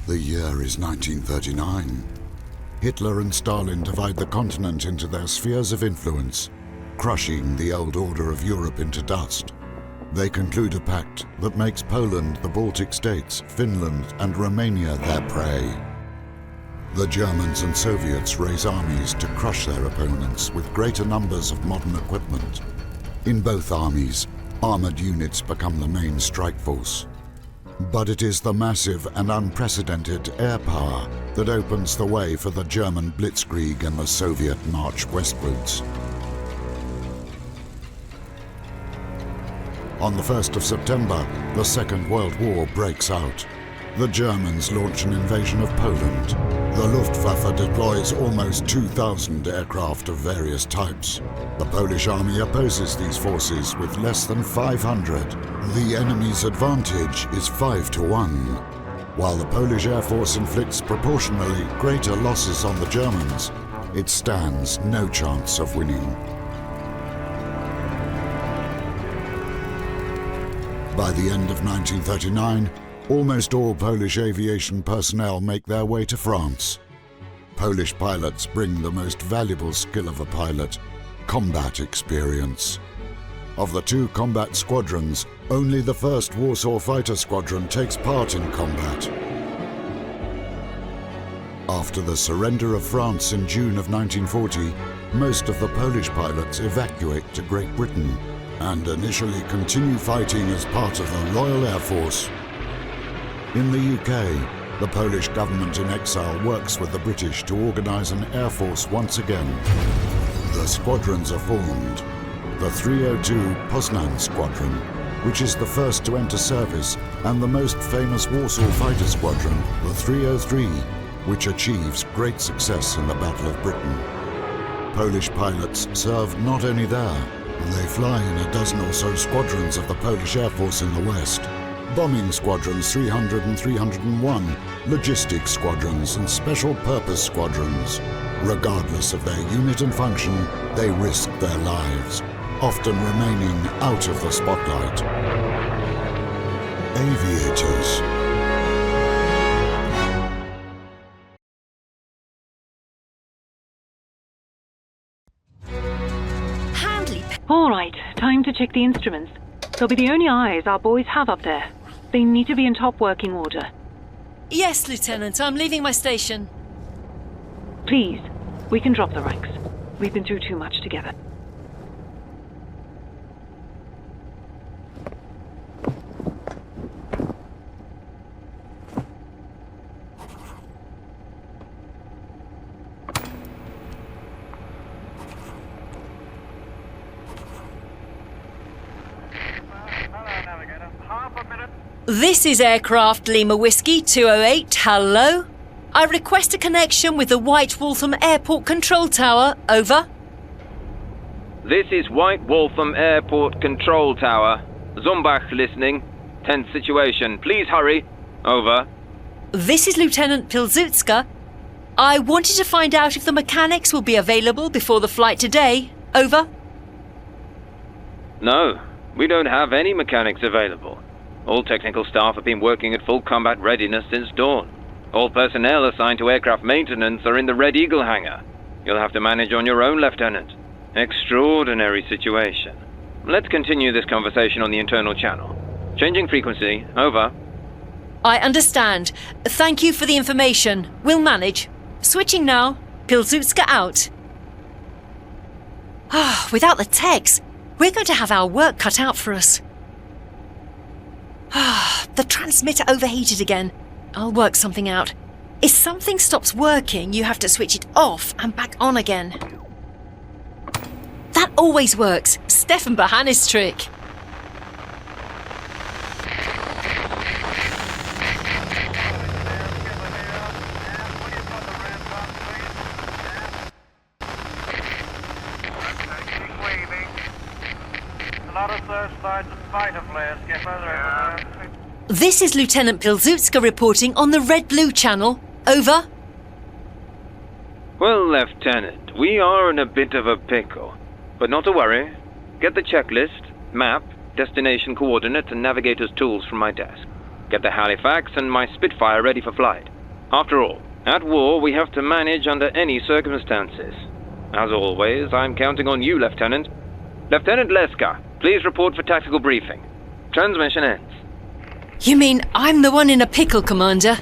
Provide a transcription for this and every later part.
The year is 1939. Hitler and Stalin divide the continent into their spheres of influence, crushing the old order of Europe into dust. They conclude a pact that makes Poland, the Baltic states, Finland, and Romania their prey. The Germans and Soviets raise armies to crush their opponents with greater numbers of modern equipment. In both armies, armored units become the main strike force. But it is the massive and unprecedented air power that opens the way for the German blitzkrieg and the Soviet march westwards. On the 1st of September, the Second World War breaks out. The Germans launch an invasion of Poland. The Luftwaffe deploys almost 2,000 aircraft of various types. The Polish army opposes these forces with less than 500. The enemy's advantage is 5-1. While the Polish Air Force inflicts proportionally greater losses on the Germans, it stands no chance of winning. By the end of 1939, almost all Polish aviation personnel make their way to France. Polish pilots bring the most valuable skill of a pilot, combat experience. Of the two combat squadrons, only the 1st Warsaw Fighter Squadron takes part in combat. After the surrender of France in June of 1940, most of the Polish pilots evacuate to Great Britain and initially continue fighting as part of the Royal Air Force. In the UK, the Polish government in exile works with the British to organise an air force once again. The squadrons are formed. The 302 Poznan Squadron, which is the first to enter service, and the most famous Warsaw Fighter Squadron, the 303, which achieves great success in the Battle of Britain. Polish pilots serve not only there, they fly in a dozen or so squadrons of the Polish Air Force in the West. Bombing squadrons 300 and 301, logistics squadrons and special purpose squadrons. Regardless of their unit and function, they risk their lives, often remaining out of the spotlight. Aviators. All right, time to check the instruments. They'll be the only eyes our boys have up there. They need to be in top working order. Yes, Lieutenant. I'm leaving my station. Please, we can drop the ranks. We've been through too much together. This is Aircraft Lima Whiskey 208, hello? I request a connection with the White Waltham Airport Control Tower, over. This is White Waltham Airport Control Tower. Zumbach listening. Tense situation. Please hurry. Over. This is Lieutenant Pilsudska. I wanted to find out if the mechanics will be available before the flight today, over. No, we don't have any mechanics available. All technical staff have been working at full combat readiness since dawn. All personnel assigned to aircraft maintenance are in the Red Eagle hangar. You'll have to manage on your own, Lieutenant. Extraordinary situation. Let's continue this conversation on the internal channel. Changing frequency, over. I understand. Thank you for the information. We'll manage. Switching now. Pilsudska out. Without the techs, we're going to have our work cut out for us. The transmitter overheated again. I'll work something out. If something stops working, you have to switch it off and back on again. That always works. Stefan Bahanis' trick. This is Lieutenant Pilsudska reporting on the Red-Blue channel. Over. Well, Lieutenant, we are in a bit of a pickle. But not to worry. Get the checklist, map, destination coordinates, and navigator's tools from my desk. Get the Halifax and my Spitfire ready for flight. After all, at war we have to manage under any circumstances. As always, I'm counting on you, Lieutenant. Lieutenant Leska, please report for tactical briefing. Transmission ends. You mean I'm the one in a pickle, Commander?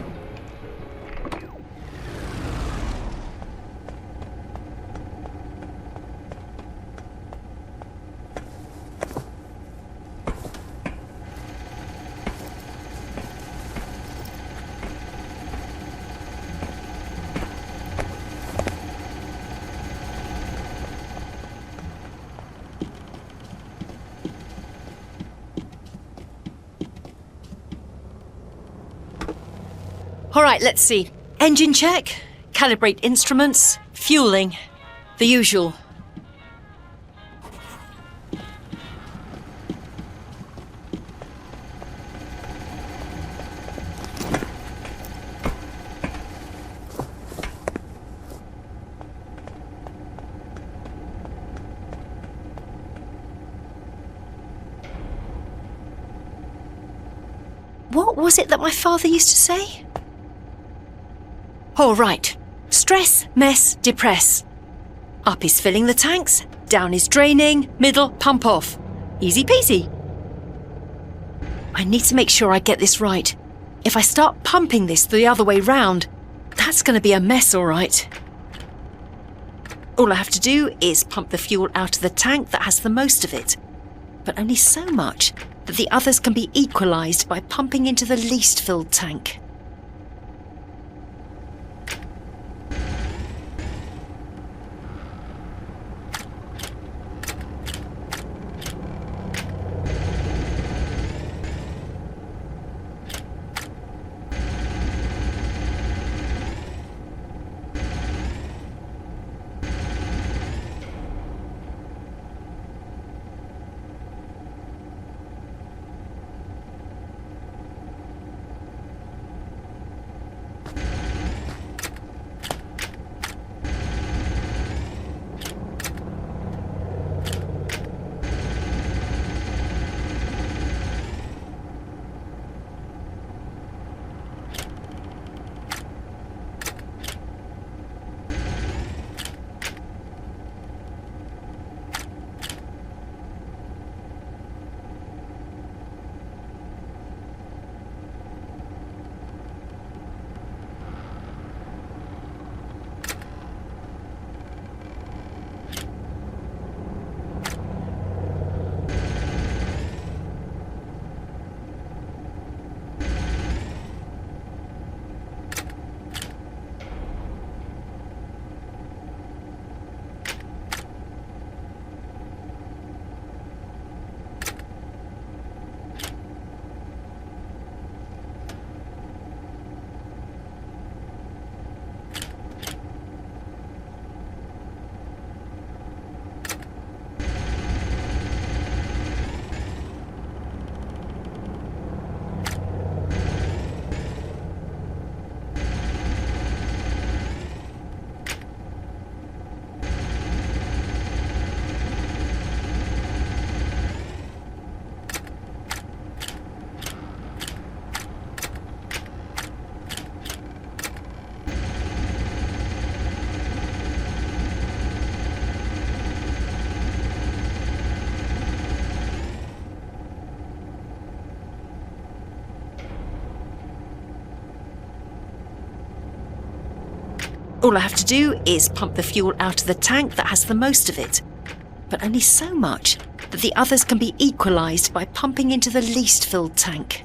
All right, let's see. Engine check, calibrate instruments, fueling, the usual. What was it that my father used to say? All right. Stress, mess, depress. Up is filling the tanks, down is draining, middle, pump off. Easy peasy. I need to make sure I get this right. If I start pumping this the other way round, that's going to be a mess, all right. All I have to do is pump the fuel out of the tank that has the most of it, but only so much that the others can be equalised by pumping into the least filled tank. All I have to do is pump the fuel out of the tank that has the most of it, but only so much that the others can be equalised by pumping into the least filled tank.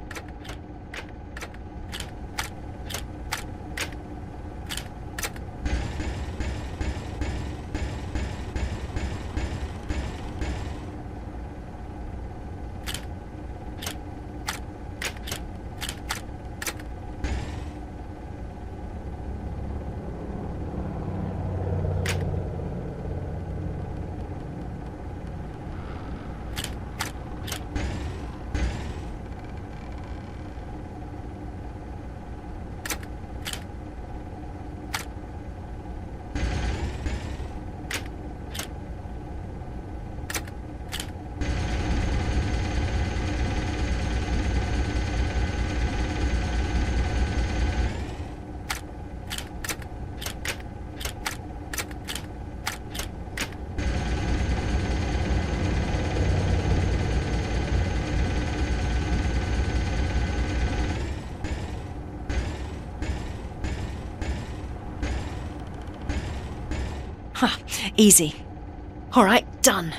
Ha, easy. All right, done.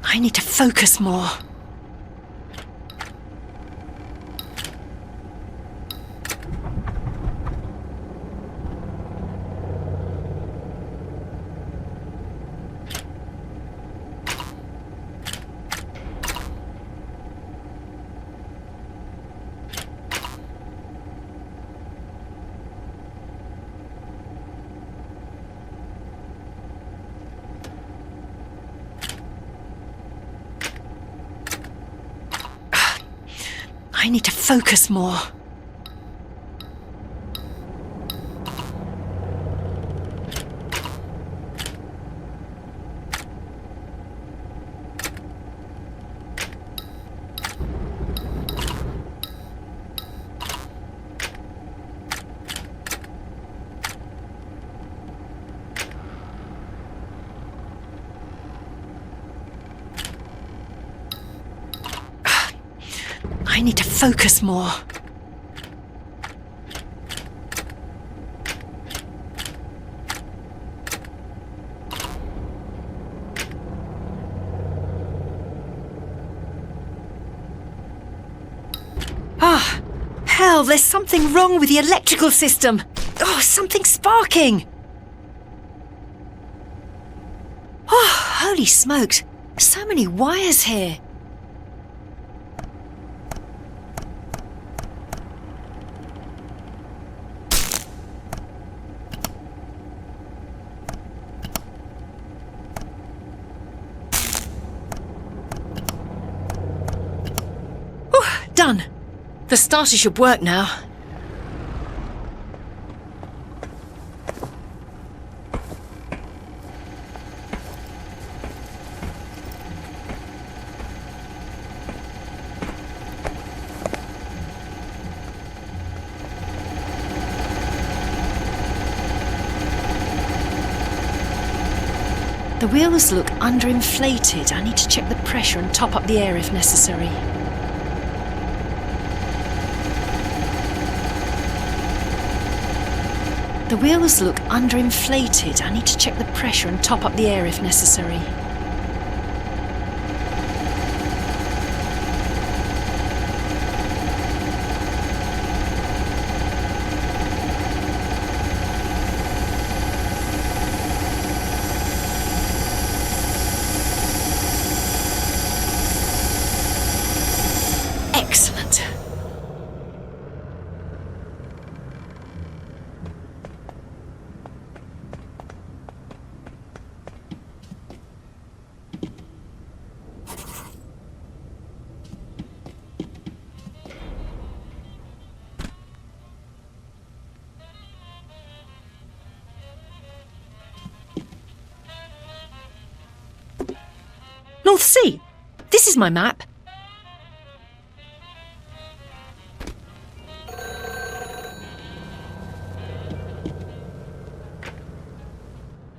I need to focus more. I need to focus more. I need to focus more. Ah, hell, there's something wrong with the electrical system. Oh, something's sparking. Oh, holy smokes. So many wires here. Done. The starter should work now. The wheels look underinflated. I need to check the pressure and top up the air if necessary. The wheels look underinflated. I need to check the pressure and top up the air if necessary. Excellent. North Sea. This is my map.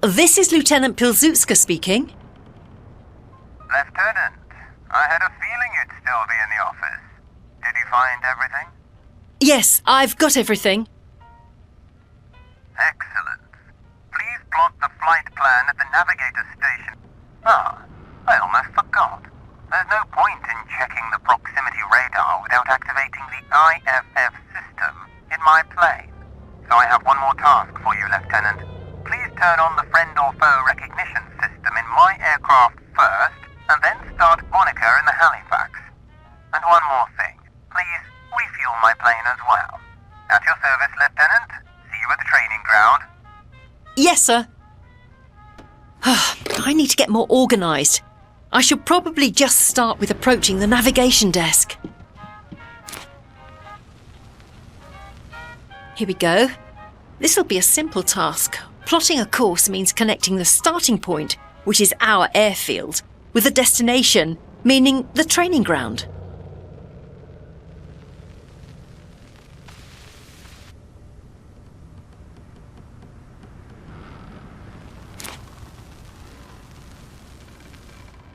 This is Lieutenant Pilsudska speaking. Lieutenant, I had a feeling you'd still be in the office. Did you find everything? Yes, I've got everything. Excellent. Please plot the flight plan at the navigator station. Ah, I almost forgot. There's no point in checking the proximity radar without activating the IFF system in my plane. So I have one more task for you, Lieutenant. Please turn on the friend or foe recognition system in my aircraft first, and then start Monica in the Halifax. And one more thing. Please refuel my plane as well. At your service, Lieutenant. See you at the training ground. Yes, sir. I need to get more organised. I should probably just start with approaching the navigation desk. Here we go. This'll be a simple task. Plotting a course means connecting the starting point, which is our airfield, with the destination, meaning the training ground.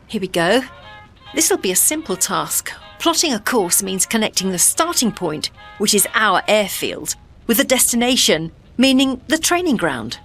Here we go. This'll be a simple task. Plotting a course means connecting the starting point, which is our airfield, with the destination, meaning the training ground.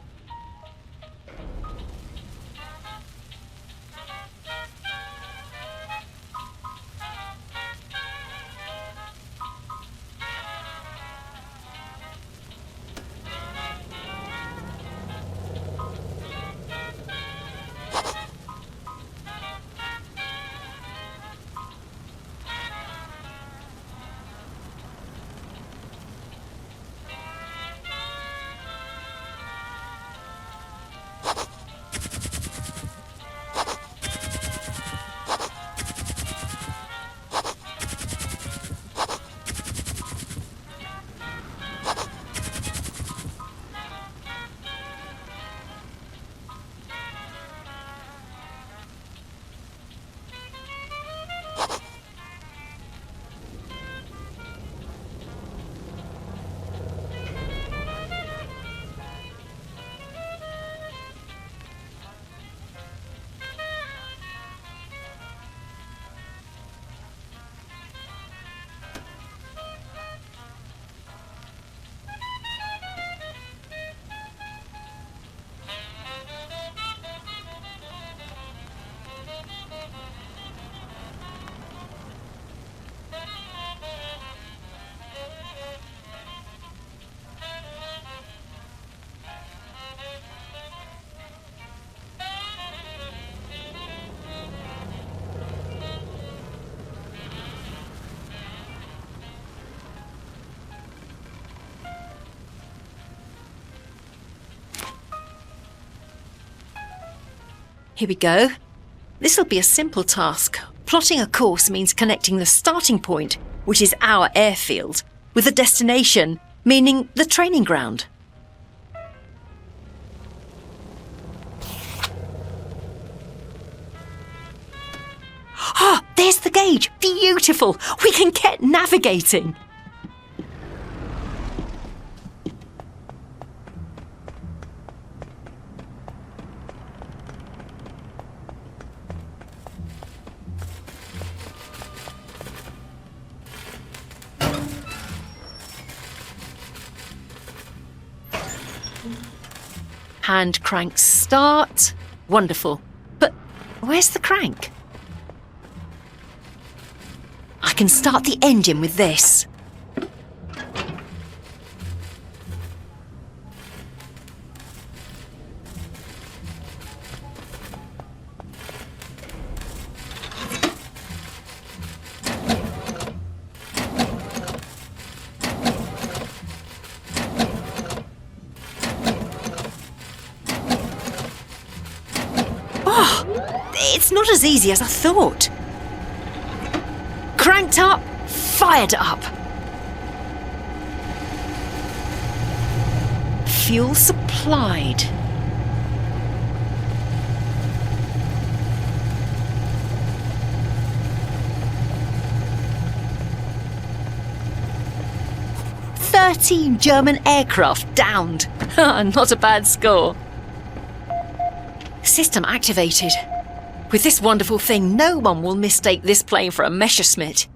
Here we go. This'll be a simple task. Plotting a course means connecting the starting point, which is our airfield, with the destination, meaning the training ground. Ah, there's the gauge. Beautiful. We can get navigating. Hand crank start. Wonderful. But where's the crank? I can start the engine with this. It's not as easy as I thought. Cranked up, fired up. Fuel supplied. "13 German aircraft downed." Not a bad score. System activated. With this wonderful thing, no one will mistake this plane for a Messerschmitt.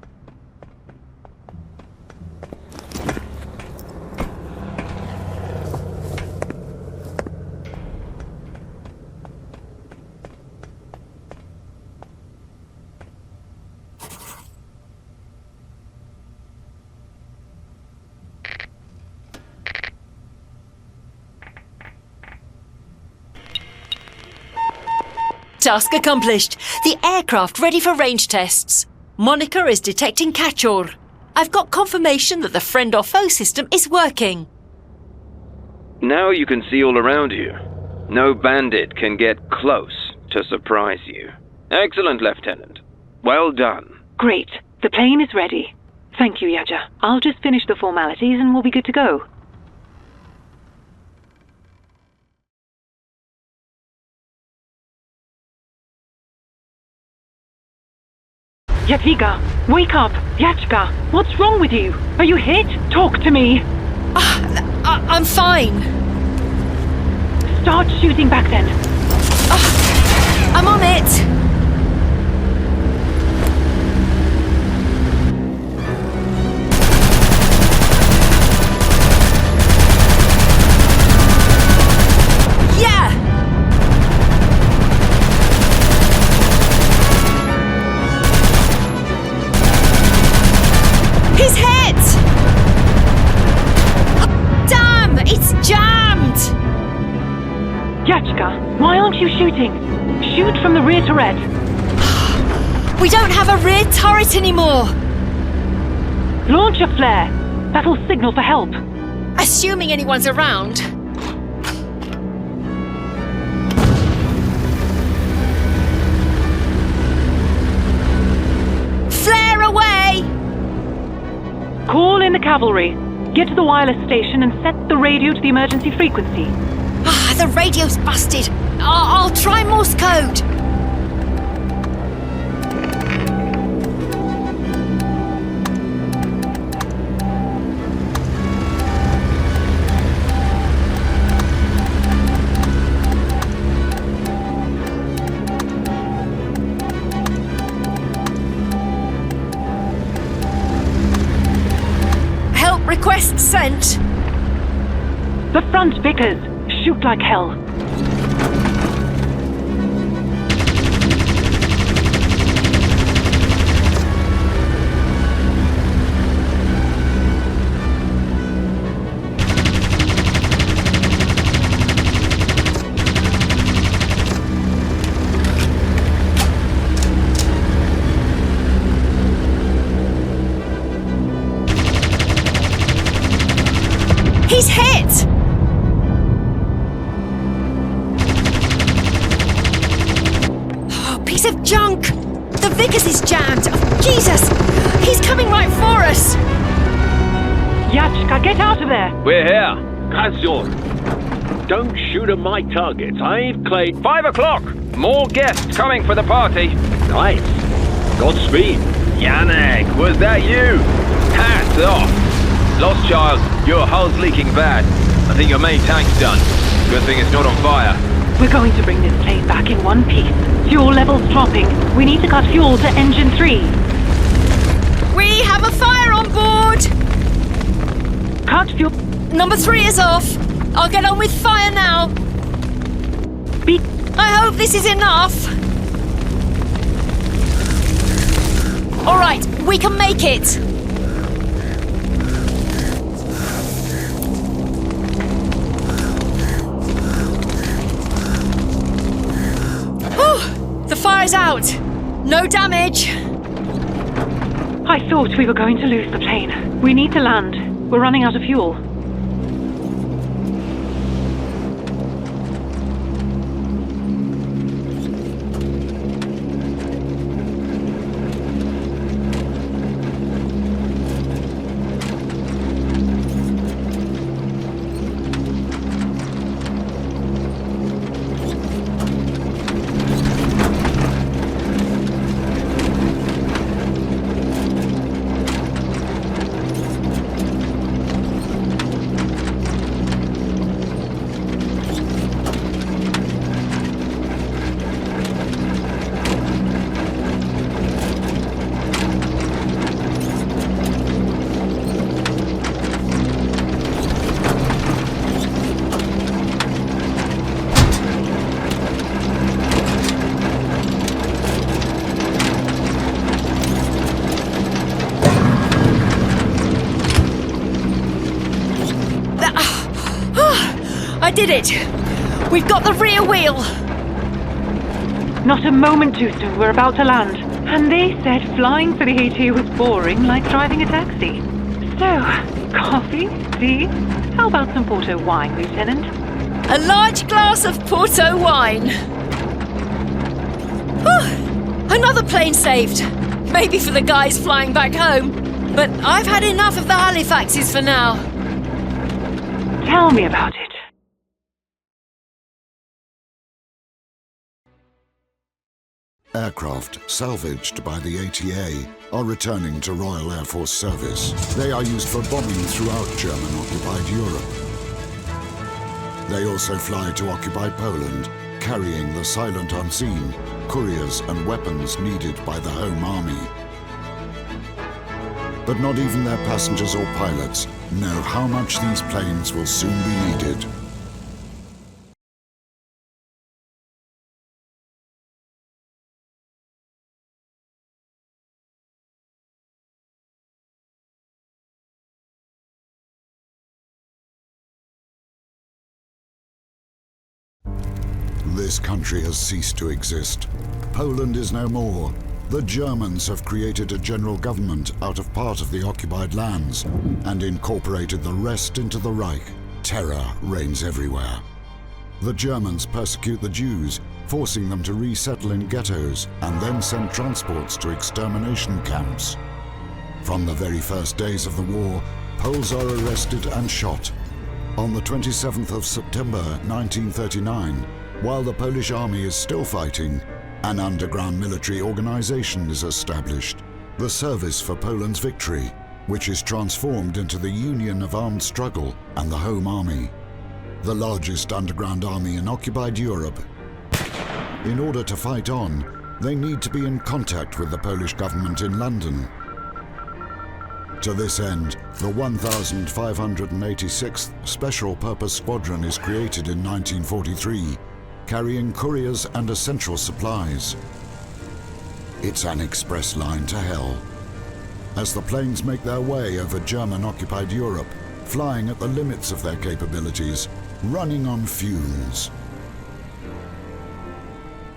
Task accomplished. The aircraft ready for range tests. Moniker is detecting catch-all. I've got confirmation that the friend or foe system is working. Now you can see all around you. No bandit can get close to surprise you. Excellent, Lieutenant. Well done. Great. The plane is ready. Thank you, Yaja. I'll just finish the formalities and we'll be good to go. Jadwiga, wake up! Yachka, what's wrong with you? Are you hit? Talk to me! I'm fine. Start shooting back then. I'm on it. Yachka, why aren't you shooting? Shoot from the rear turret. We don't have a rear turret anymore. Launch a flare. That'll signal for help. Assuming anyone's around. Flare away! Call in the cavalry. Get to the wireless station and set the radio to the emergency frequency. Ah, the radio's busted. I'll try Morse code. Help request sent. The front, Vickers. Shoot like hell. He's hit! Oh, piece of junk! The Vickers is jammed! Oh, Jesus! He's coming right for us! Yachka, get out of there! We're here. Kazor, don't shoot at my targets. I've claimed 5 o'clock. More guests coming for the party. nice. Godspeed. Yannick, was that you? Hats off. Lost child, your hull's leaking bad. I think your main tank's done. Good thing it's not on fire. We're going to bring this plane back in one piece. Fuel levels dropping. We need to cut fuel to engine 3. We have a fire on board! Cut fuel. Number 3 is off. I'll get on with fire now. Be. I hope this is enough. All right, we can make it. Whew, the fire's out. No damage. I thought we were going to lose the plane. We need to land. We're running out of fuel. I did it. We've got the rear wheel. Not a moment too soon. We're about to land. And they said flying for the AT was boring, like driving a taxi. So, coffee? Tea? How about some Porto wine, Lieutenant? A large glass of Porto wine. Whew, another plane saved. Maybe for the guys flying back home. But I've had enough of the Halifaxes for now. Tell me about it. Aircraft salvaged by the ATA are returning to Royal Air Force service. They are used for bombing throughout German-occupied Europe. They also fly to occupied Poland, carrying the silent unseen, couriers and weapons needed by the Home Army. But not even their passengers or pilots know how much these planes will soon be needed. This country has ceased to exist. Poland is no more. The Germans have created a general government out of part of the occupied lands and incorporated the rest into the Reich. Terror reigns everywhere. The Germans persecute the Jews, forcing them to resettle in ghettos and then send transports to extermination camps. From the very first days of the war, Poles are arrested and shot. On the 27th of September 1939, while the Polish army is still fighting, an underground military organization is established, the Service for Poland's Victory, which is transformed into the Union of Armed Struggle and the Home Army, the largest underground army in occupied Europe. In order to fight on, they need to be in contact with the Polish government in London. To this end, the 1586th Special Purpose Squadron is created in 1943, carrying couriers and essential supplies. It's an express line to hell. As the planes make their way over German-occupied Europe, flying at the limits of their capabilities, running on fumes.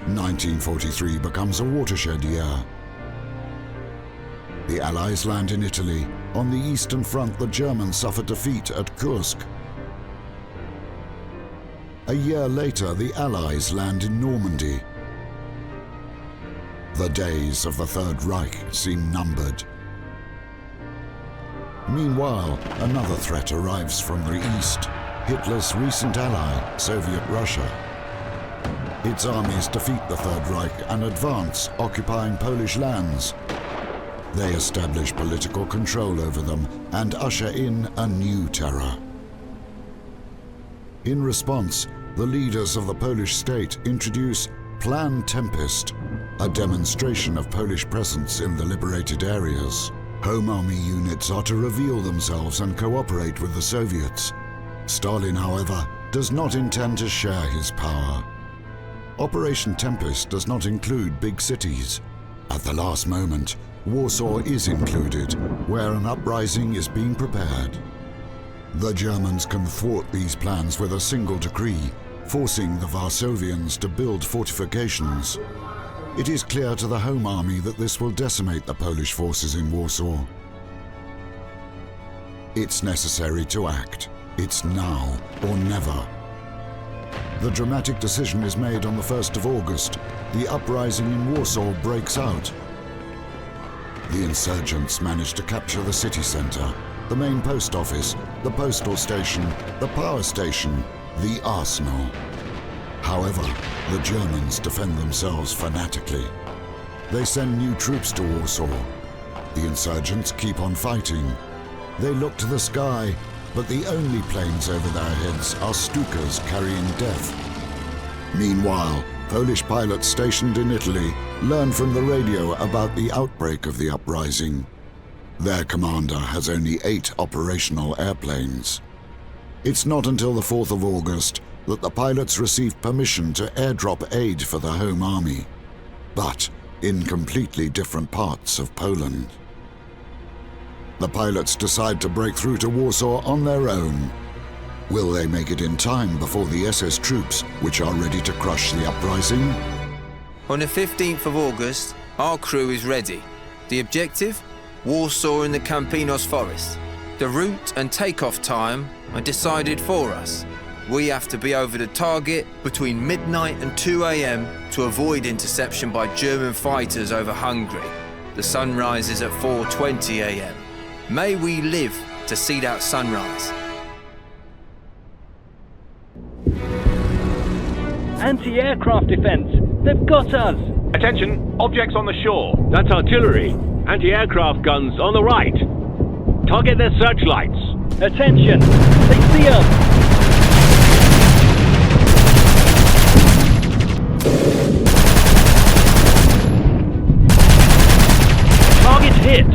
1943 becomes a watershed year. The Allies land in Italy. On the Eastern Front, the Germans suffer defeat at Kursk. A year later, the Allies land in Normandy. The days of the Third Reich seem numbered. Meanwhile, another threat arrives from the east, Hitler's recent ally, Soviet Russia. Its armies defeat the Third Reich and advance, occupying Polish lands. They establish political control over them and usher in a new terror. In response, the leaders of the Polish state introduce Plan Tempest, a demonstration of Polish presence in the liberated areas. Home Army units are to reveal themselves and cooperate with the Soviets. Stalin, however, does not intend to share his power. Operation Tempest does not include big cities. At the last moment, Warsaw is included, where an uprising is being prepared. The Germans can thwart these plans with a single decree, forcing the Varsovians to build fortifications. It is clear to the Home Army that this will decimate the Polish forces in Warsaw. It's necessary to act. It's now or never. The dramatic decision is made on the 1st of August. The uprising in Warsaw breaks out. The insurgents manage to capture the city center, the main post office, the postal station, the power station, the arsenal. However, the Germans defend themselves fanatically. They send new troops to Warsaw. The insurgents keep on fighting. They look to the sky, but the only planes over their heads are Stukas carrying death. Meanwhile, Polish pilots stationed in Italy learn from the radio about the outbreak of the uprising. Their commander has only 8 operational airplanes. It's not until the 4th of August that the pilots receive permission to airdrop aid for the Home Army, but in completely different parts of Poland. The pilots decide to break through to Warsaw on their own. Will they make it in time before the SS troops, which are ready to crush the uprising? On the 15th of August, our crew is ready. The objective? Warsaw in the Campinos forest. The route and takeoff time are decided for us. We have to be over the target between midnight and 2 a.m. to avoid interception by German fighters over Hungary. The sun rises at 4:20 a.m. May we live to see that sunrise. Anti-aircraft defense! They've got us! Attention, objects on the shore. That's artillery. Anti-aircraft guns on the right. Target their searchlights. Attention! They see us! Target hit!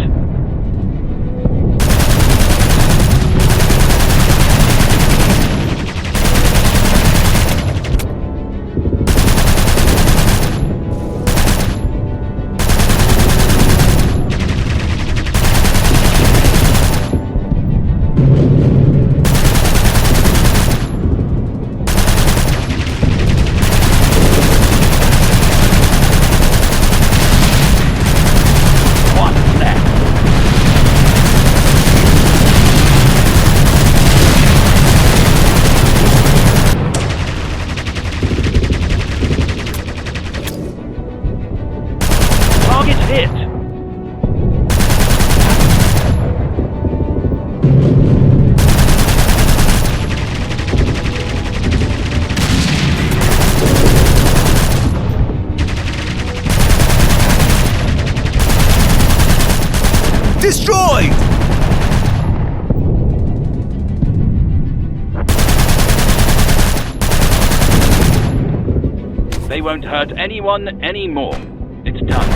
won't hurt anyone anymore. It's done.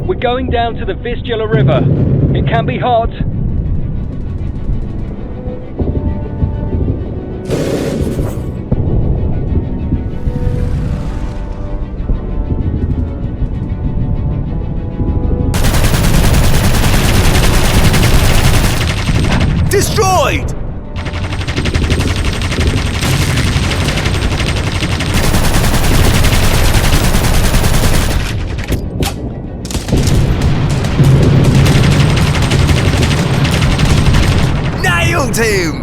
We're going down to the Vistula River. It can be hot. Destroyed! Nailed him!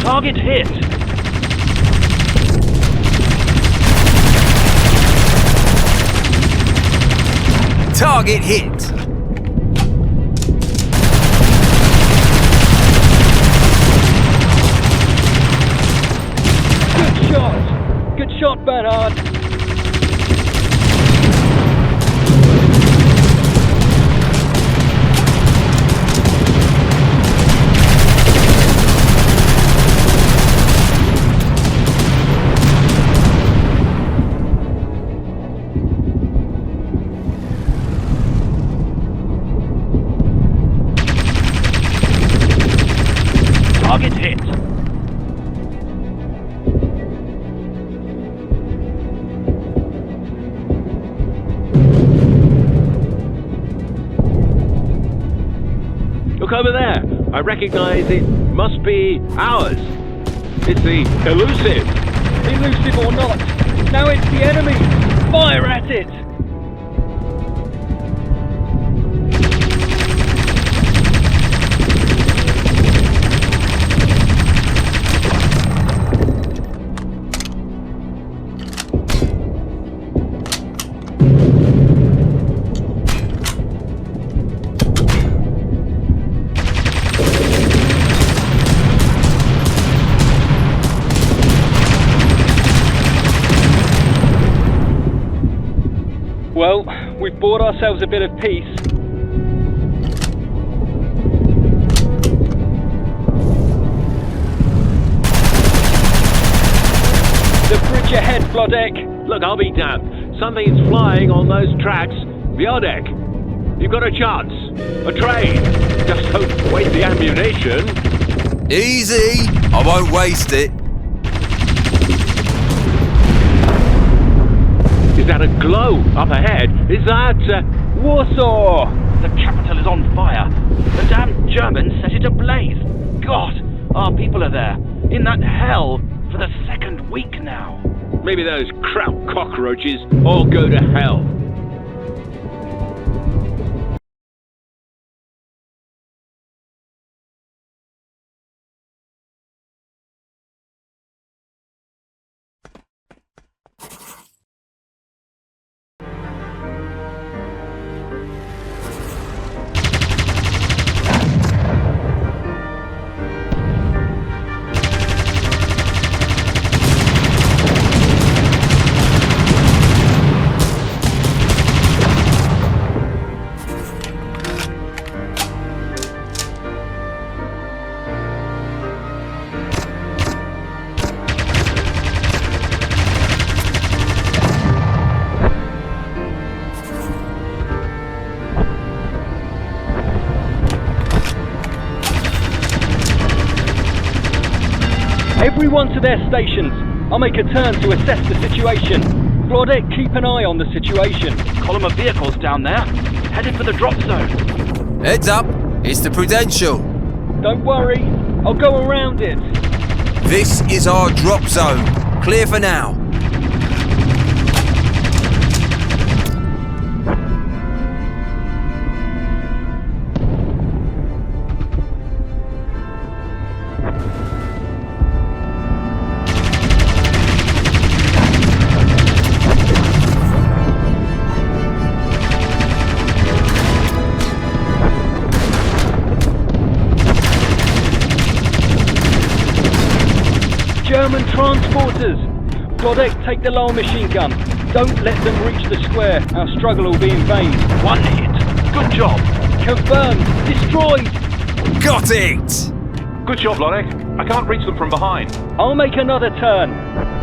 Target hit! Target hit! Good shot! Good shot, Bernard! Target hit! Look over there. I recognize it must be ours. It's the Elusive. Elusive or not, now it's the enemy! Fire at it! Well, we've bought ourselves a bit of peace. The bridge ahead, Flodek! Look, I'll be damned. Something's flying on those tracks. Viodek, you've got a chance. A train. Just don't waste the ammunition. Easy! I won't waste it. Is that a glow up ahead? Is that Warsaw! The capital is on fire. The damn Germans set it ablaze. God, our people are there, in that hell, for the second week now. maybe those crap cockroaches all go to hell? Everyone to their stations. I'll make a turn to assess the situation. Claudette, keep an eye on the situation. Column of vehicles down there, headed for the drop zone. Heads up, it's the Prudential. Don't worry, I'll go around it. This is our drop zone. Clear for now. German transporters! Klodek, take the lower machine gun. Don't let them reach the square. Our struggle will be in vain. One hit. Good job. Confirmed. Destroyed. Got it! Good job, Lodek. I can't reach them from behind. I'll make another turn.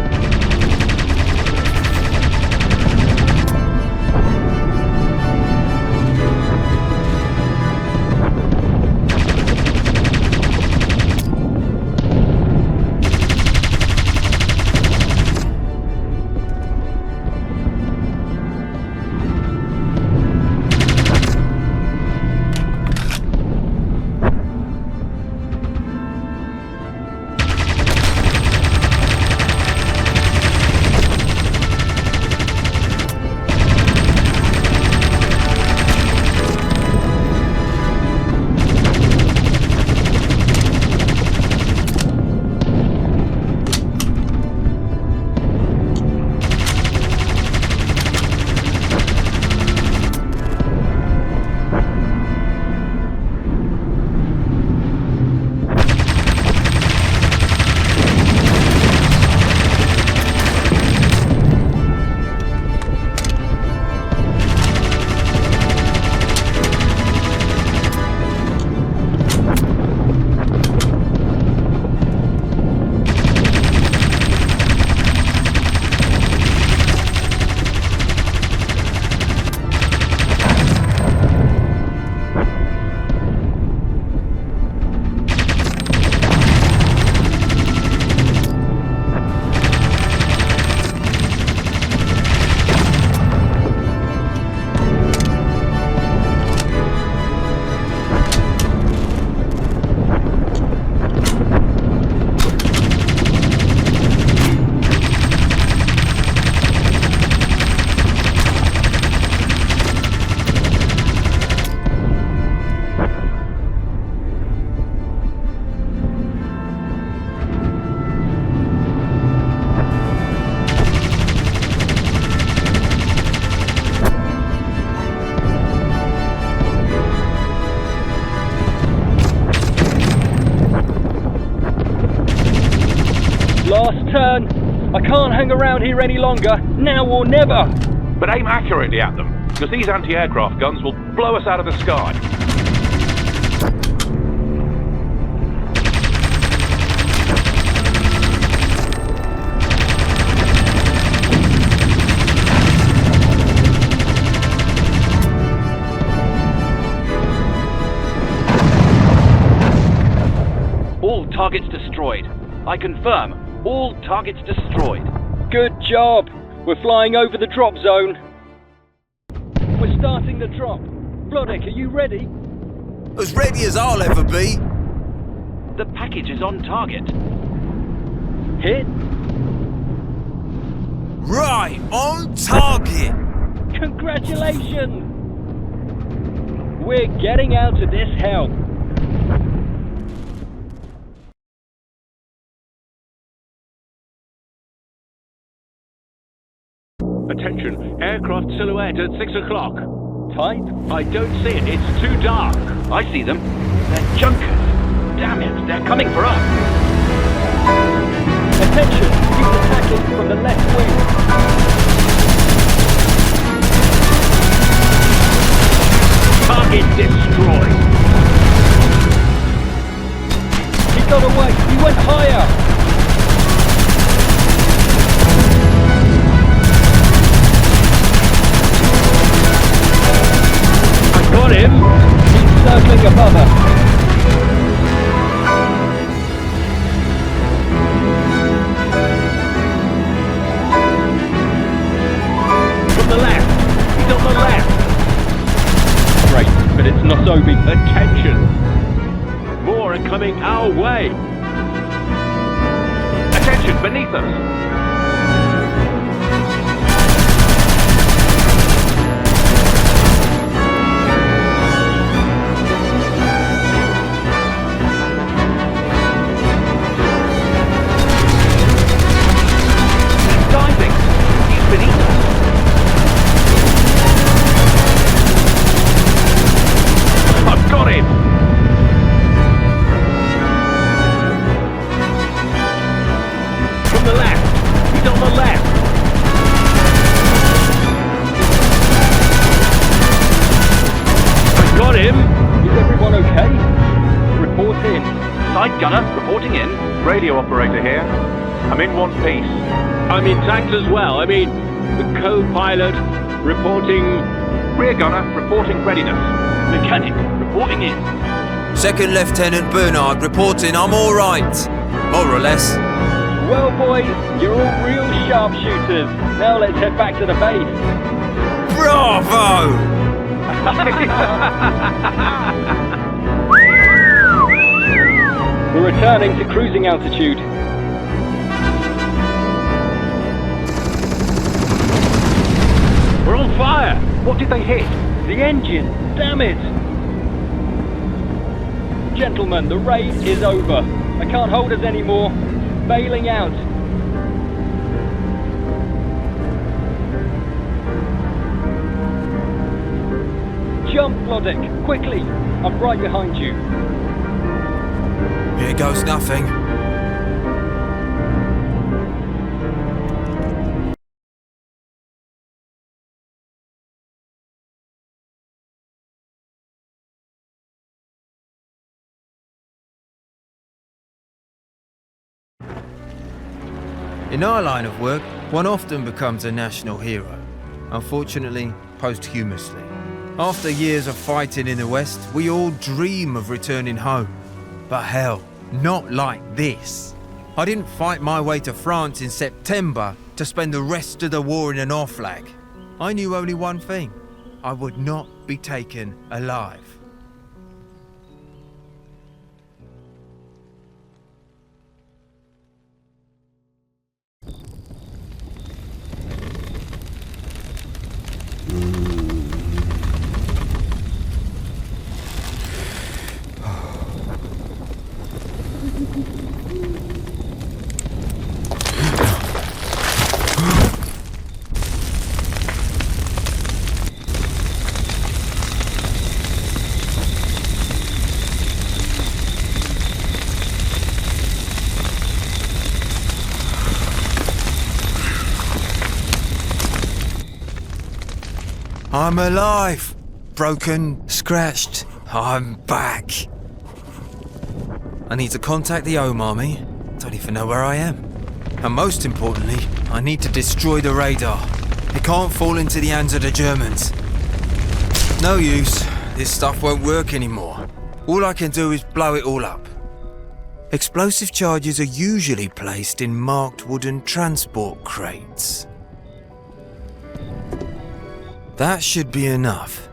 Last turn. I can't hang around here any longer. Now or never. But aim accurately at them, because these anti-aircraft guns will blow us out of the sky. All targets destroyed. I confirm, all targets destroyed. Good job. We're flying over the drop zone. We're starting the drop. Klodek, are you ready? As ready as I'll ever be. The package is on target. Hit. Right, on target. Congratulations! We're getting out of this hell. Attention, aircraft silhouette at 6 o'clock. Tight. I don't see it, it's too dark. I see them. They're junkers. Damn it, they're coming for us. Attention, he's attacking from the left wing. Target destroyed. He got away. He went higher. Got him! He's circling above us. From the left! He's on the left! Great, but it's not Obi. Attention! More are coming our way! Attention, beneath us! got him! Is everyone okay? Report in. Side gunner, reporting in. Radio operator here. I'm in one piece. I'm intact as well. I mean, the co-pilot reporting... Rear gunner, reporting readiness. Mechanic, reporting in. Second Lieutenant Bernard reporting I'm all right. More or less. Well, boys, you're all real sharpshooters. Now let's head back to the base. Bravo! We're returning to cruising altitude. We're on fire! What did they hit? The engine! Damn it! Gentlemen, the raid is over. I can't hold us anymore. Bailing out. Jump, Blodek, quickly! I'm right behind you. Here goes nothing. In our line of work, one often becomes a national hero. Unfortunately, posthumously. After years of fighting in the West, we all dream of returning home. But hell, not like this. I didn't fight my way to France in September to spend the rest of the war in an off-flag. I knew only one thing. I would not be taken alive. I'm alive! Broken, scratched, I'm back. I need to contact the Home Army. Don't even know where I am. And most importantly, I need to destroy the radar. It can't fall into the hands of the Germans. No use. This stuff won't work anymore. All I can do is blow it all up. Explosive charges are usually placed in marked wooden transport crates. That should be enough.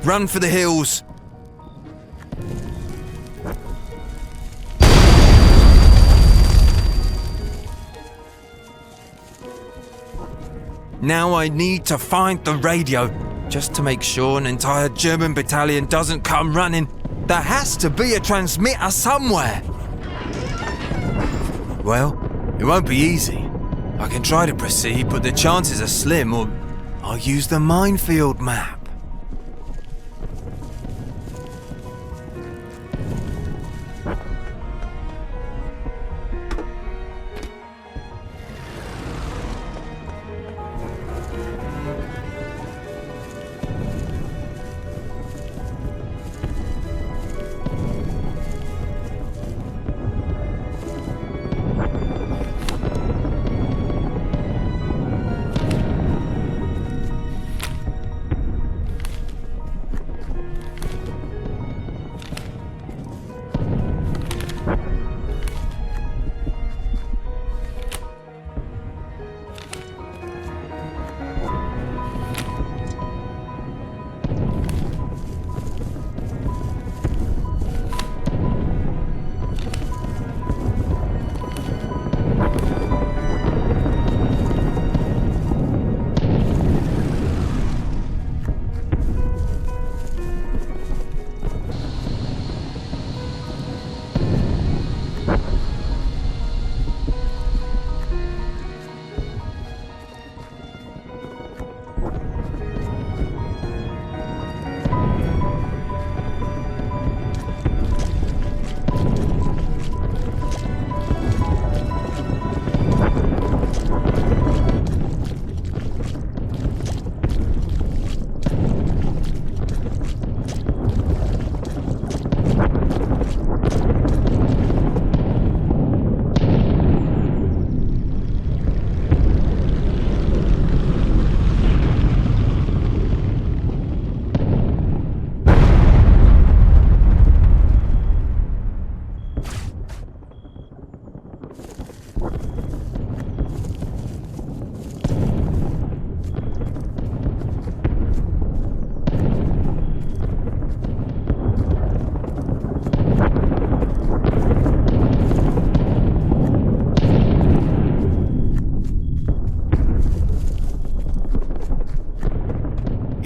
Run for the hills! Now I need to find the radio. Just to make sure an entire German battalion doesn't come running, there has to be a transmitter somewhere. Well, it won't be easy. I can try to proceed, but the chances are slim, or I'll use the minefield map.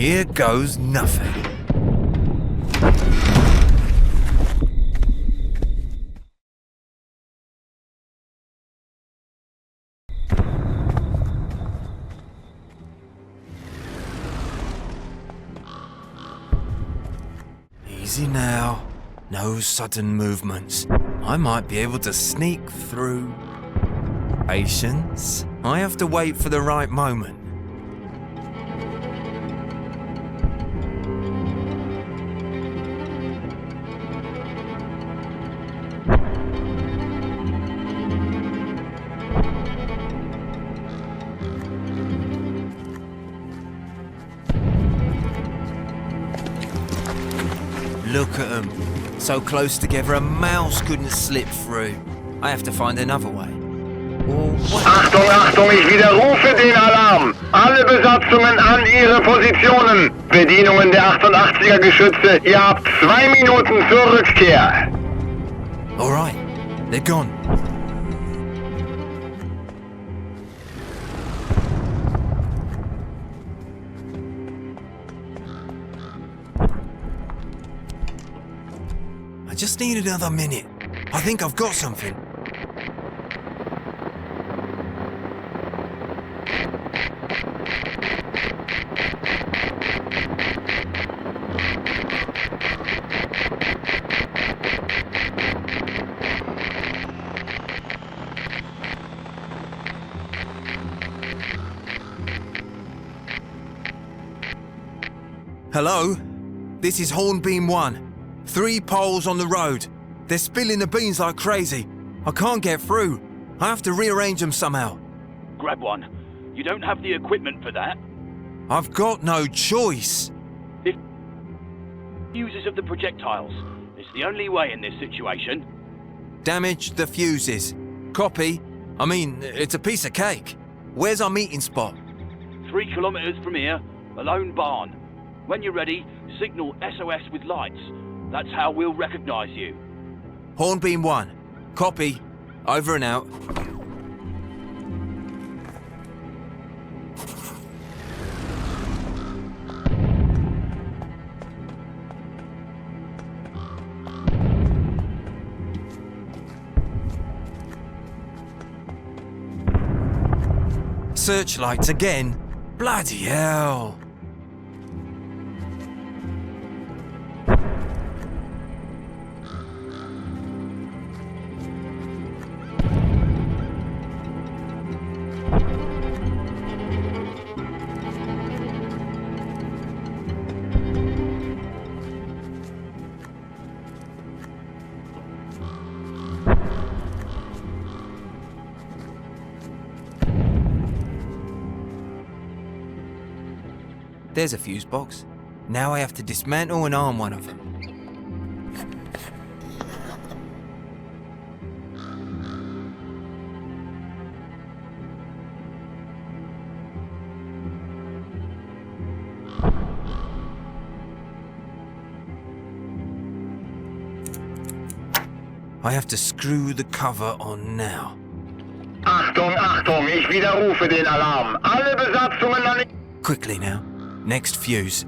Here goes nothing. Easy now. No sudden movements. I might be able to sneak through. Patience. I have to wait for the right moment. Look at them. So close together a mouse couldn't slip through. I have to find another way. Or what? Achtung, Achtung, ich widerrufe den Alarm. Alle Besatzungen an ihre Positionen. Bedienungen der 88er Geschütze, ihr habt 2 Minuten zur Rückkehr. All right, they're gone. I just need another minute. I think I've got something. Hello? This is Hornbeam 1. 3 poles on the road. They're spilling the beans like crazy. I can't get through. I have to rearrange them somehow. Grab one. You don't have the equipment for that. I've got no choice. Fuses of the projectiles. It's the only way in this situation. Damage the fuses. Copy. I mean, it's a piece of cake. Where's our meeting spot? 3 kilometers from here, a lone barn. When you're ready, signal SOS with lights. That's how we'll recognize you. Hornbeam 1. Copy. Over and out. Searchlights again? Bloody hell. There's a fuse box. Now I have to dismantle and arm one of them. I have to screw the cover on now. Achtung, Achtung, ich widerrufe den Alarm. Alle Besatzungen an... Quickly now. Next fuse.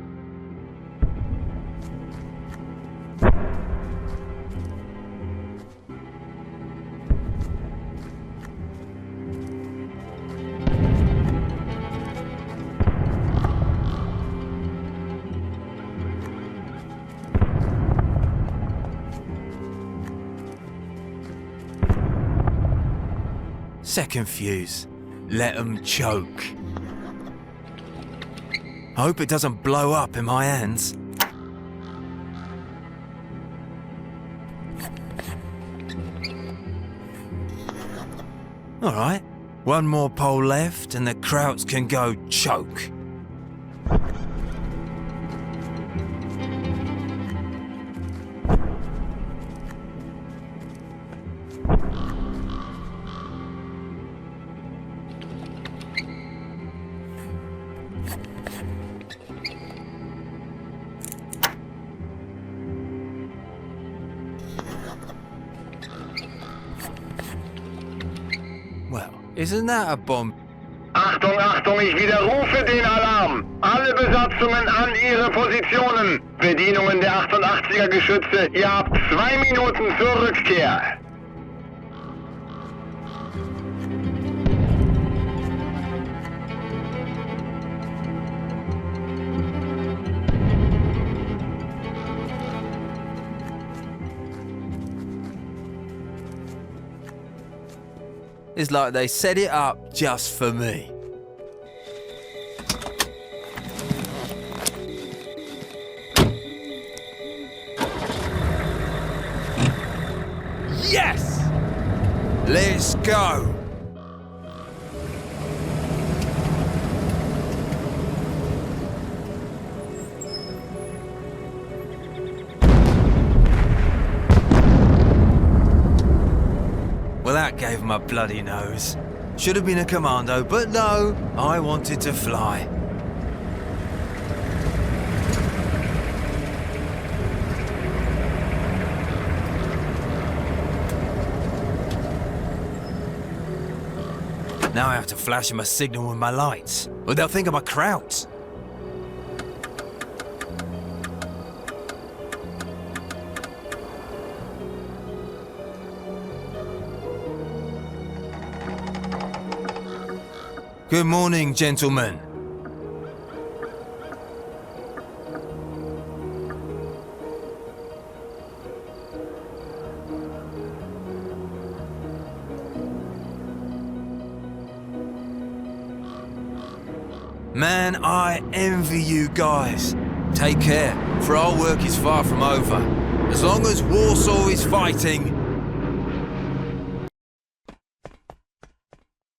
Second fuse. Let 'em choke. I hope it doesn't blow up in my hands. All right, one more pole left and the Krauts can go choke. Well, isn't that a bomb? Achtung, Achtung, ich widerrufe den Alarm. Alle Besatzungen an ihre Positionen. Bedienungen der 88er Geschütze, ihr habt 2 Minuten zur Rückkehr. It's like they set it up just for me. Yes! Let's go! Well, that gave him a bloody nose. Should have been a commando, but no, I wanted to fly. Now I have to flash him a signal with my lights, or they'll think I'm a Kraut. Good morning, gentlemen. Man, I envy you guys. Take care, for our work is far from over. As long as Warsaw is fighting.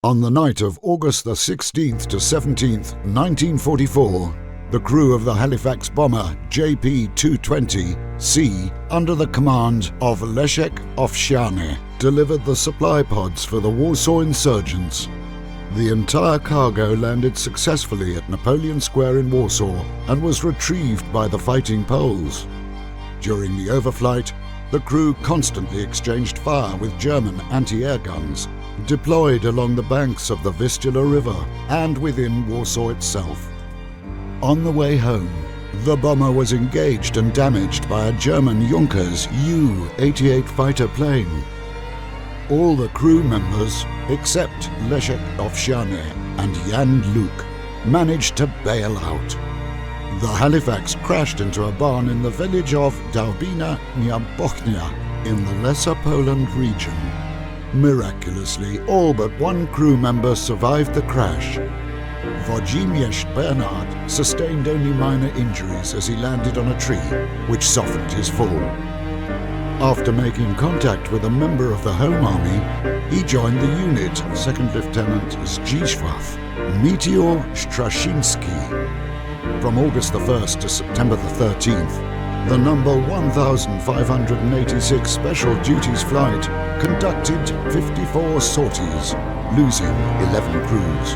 On the night of August the 16th to 17th, 1944, the crew of the Halifax bomber JP-220C, under the command of Leszek Owsiany, delivered the supply pods for the Warsaw insurgents. The entire cargo landed successfully at Napoleon Square in Warsaw and was retrieved by the fighting Poles. During the overflight, the crew constantly exchanged fire with German anti-air guns deployed along the banks of the Vistula River and within Warsaw itself. On the way home, the bomber was engaged and damaged by a German Junkers Ju-88 fighter plane. All the crew members, except Leszek Owsiany and Jan Luk, managed to bail out. The Halifax crashed into a barn in the village of Dałbina Bochnia in the Lesser Poland region. Miraculously, all but one crew member survived the crash. Włodzimierz Bernard sustained only minor injuries as he landed on a tree, which softened his fall. After making contact with a member of the Home Army, he joined the unit, Second Lieutenant Zdzisław Meteor Straszyński. From August the 1st to September the 13th, the number 1586 Special Duties Flight conducted 54 sorties, losing 11 crews.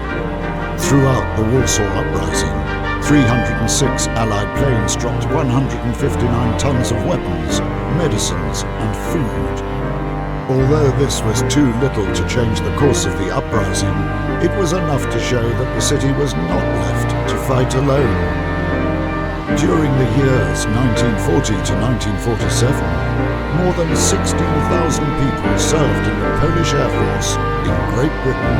Throughout the Warsaw Uprising, 306 Allied planes dropped 159 tons of weapons, medicines and food. Although this was too little to change the course of the uprising, it was enough to show that the city was not left to fight alone. During the years 1940 to 1947, more than 16,000 people served in the Polish Air Force in Great Britain.